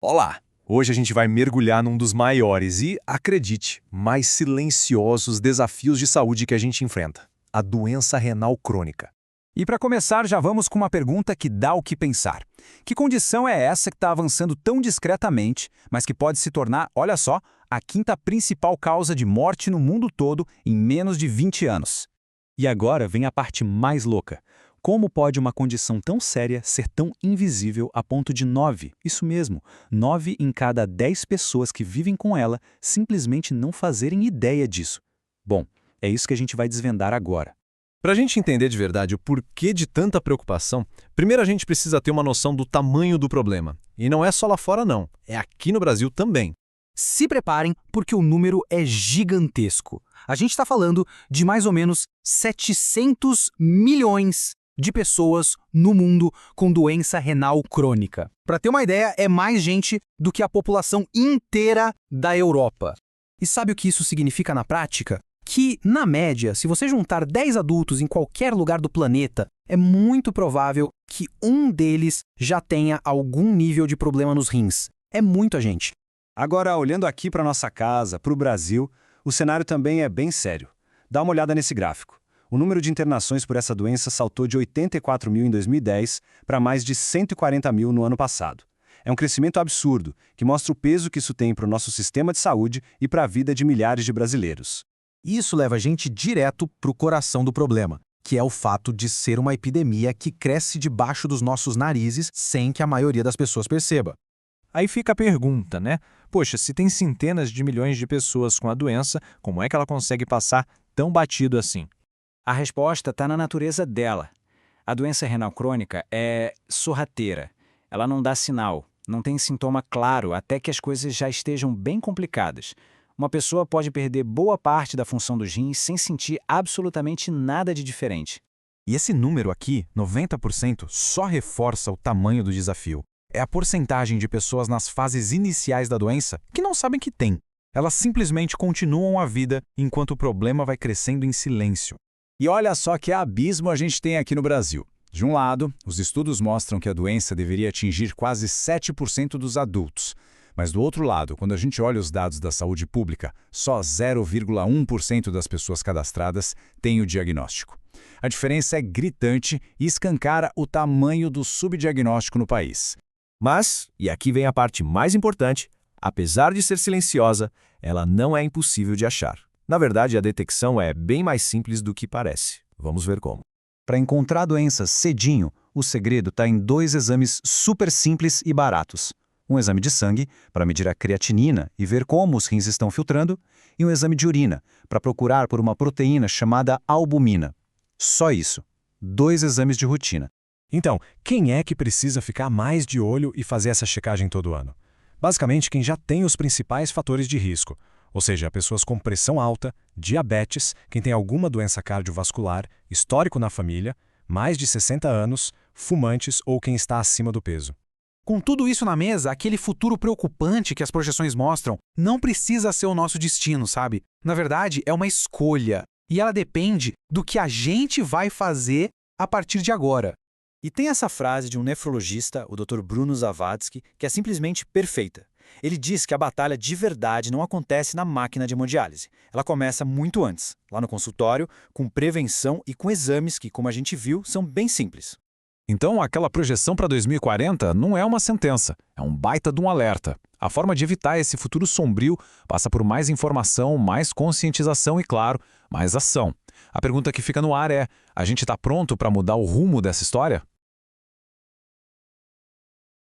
Olá! Hoje a gente vai mergulhar num dos maiores e, acredite, mais silenciosos desafios de saúde que a gente enfrenta: a doença renal crônica. E para começar, já vamos com uma pergunta que dá o que pensar. Que condição é essa que está avançando tão discretamente, mas que pode se tornar, olha só, a quinta principal causa de morte no mundo todo em menos de 20 anos? E agora vem a parte mais louca. Como pode uma condição tão séria ser tão invisível a ponto de 9, isso mesmo, 9 em cada 10 pessoas que vivem com ela simplesmente não fazerem ideia disso? Bom, é isso que a gente vai desvendar agora. Para a gente entender de verdade o porquê de tanta preocupação, primeiro a gente precisa ter uma noção do tamanho do problema. E não é só lá fora não, é aqui no Brasil também. Se preparem, porque o número é gigantesco. A gente está falando de mais ou menos 700 milhões de pessoas no mundo com doença renal crônica. Para ter uma ideia, é mais gente do que a população inteira da Europa. E sabe o que isso significa na prática? Que, na média, se você juntar 10 adultos em qualquer lugar do planeta, é muito provável que um deles já tenha algum nível de problema nos rins. É muita gente. Agora, olhando aqui para nossa casa, para o Brasil, o cenário também é bem sério. Dá uma olhada nesse gráfico. O número de internações por essa doença saltou de 84 mil em 2010 para mais de 140 mil no ano passado. É um crescimento absurdo, que mostra o peso que isso tem para o nosso sistema de saúde e para a vida de milhares de brasileiros. Isso leva a gente direto para o coração do problema, que é o fato de ser uma epidemia que cresce debaixo dos nossos narizes sem que a maioria das pessoas perceba. Aí fica a pergunta, né? Poxa, se tem centenas de milhões de pessoas com a doença, como é que ela consegue passar tão batido assim? A resposta está na natureza dela. A doença renal crônica é sorrateira. Ela não dá sinal, não tem sintoma claro até que as coisas já estejam bem complicadas. Uma pessoa pode perder boa parte da função dos rins sem sentir absolutamente nada de diferente. E esse número aqui, 90%, só reforça o tamanho do desafio. É a porcentagem de pessoas nas fases iniciais da doença que não sabem que tem. Elas simplesmente continuam a vida enquanto o problema vai crescendo em silêncio. E olha só que abismo a gente tem aqui no Brasil. De um lado, os estudos mostram que a doença deveria atingir quase 7% dos adultos. Mas do outro lado, quando a gente olha os dados da saúde pública, só 0,1% das pessoas cadastradas têm o diagnóstico. A diferença é gritante e escancara o tamanho do subdiagnóstico no país. Mas, e aqui vem a parte mais importante, apesar de ser silenciosa, ela não é impossível de achar. Na verdade, a detecção é bem mais simples do que parece. Vamos ver como. Para encontrar doenças cedinho, o segredo está em 2 exames super simples e baratos. Um exame de sangue, para medir a creatinina e ver como os rins estão filtrando, e um exame de urina, para procurar por uma proteína chamada albumina. Só isso. 2 exames de rotina. Então, quem é que precisa ficar mais de olho e fazer essa checagem todo ano? Basicamente, quem já tem os principais fatores de risco, ou seja, pessoas com pressão alta, diabetes, quem tem alguma doença cardiovascular, histórico na família, mais de 60 anos, fumantes ou quem está acima do peso. Com tudo isso na mesa, aquele futuro preocupante que as projeções mostram não precisa ser o nosso destino, sabe? Na verdade, é uma escolha. E ela depende do que a gente vai fazer a partir de agora. E tem essa frase de um nefrologista, o Dr. Bruno Zavadski, que é simplesmente perfeita. Ele diz que a batalha de verdade não acontece na máquina de hemodiálise. Ela começa muito antes, lá no consultório, com prevenção e com exames que, como a gente viu, são bem simples. Então, aquela projeção para 2040 não é uma sentença, é um baita de um alerta. A forma de evitar esse futuro sombrio passa por mais informação, mais conscientização e, claro, mais ação. A pergunta que fica no ar é: a gente está pronto para mudar o rumo dessa história?